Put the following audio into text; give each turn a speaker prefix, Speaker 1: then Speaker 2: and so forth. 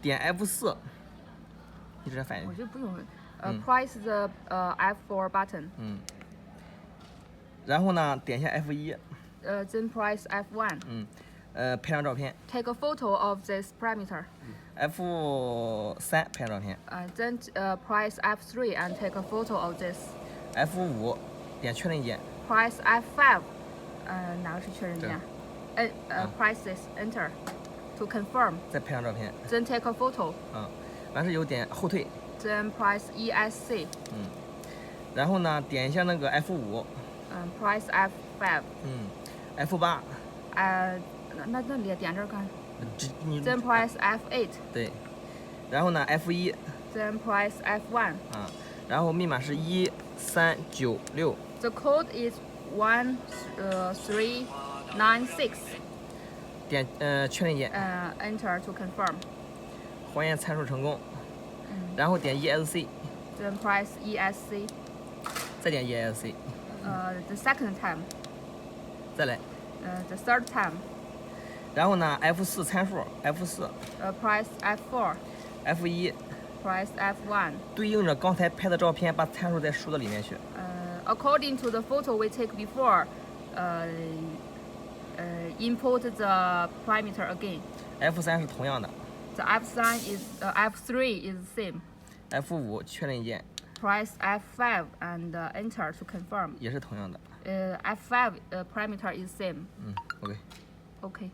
Speaker 1: 點 F4，一直反应。
Speaker 2: 我觉得不用。Press the F4 button。
Speaker 1: 然后呢，点一下 F1。Then
Speaker 2: press F1。
Speaker 1: 拍张照片。
Speaker 2: Take a photo of this parameter。F3
Speaker 1: 拍张照片。
Speaker 2: Then press F3 and take a photo of this。
Speaker 1: F5点确认键。
Speaker 2: Press F5。哪个是确认键？Press this Enter to confirm。
Speaker 1: 再拍张照片。
Speaker 2: Then take a photo。
Speaker 1: 完事有点后退。
Speaker 2: Then press ESC。
Speaker 1: 然后呢，点一下那个 F5。Press
Speaker 2: F5。
Speaker 1: F8。
Speaker 2: 那里点这儿干。
Speaker 1: Then
Speaker 2: press F8。
Speaker 1: 对。然后呢 F1。Then
Speaker 2: press F1。
Speaker 1: 然后密码是1396。
Speaker 2: The code is 1396。
Speaker 1: 点确认键。
Speaker 2: Enter to confirm。
Speaker 1: 还原参数成功。然后点 ESC。Then
Speaker 2: press ESC。
Speaker 1: 再点 ESC。The
Speaker 2: second time。
Speaker 1: 再来。
Speaker 2: The third time。
Speaker 1: 然后呢 F4 参数 F4。Press
Speaker 2: F4。F1。Press F1。
Speaker 1: 对应着刚才拍的照片，把参数再输到里面去。
Speaker 2: According to the photo we take before, import the parameter again.
Speaker 1: F3 是同样的。
Speaker 2: The F3 is the same.
Speaker 1: F5 確認鍵。
Speaker 2: Press F5 and Enter to confirm.
Speaker 1: 也是同樣的。
Speaker 2: F5 parameter is same.
Speaker 1: OK。OK。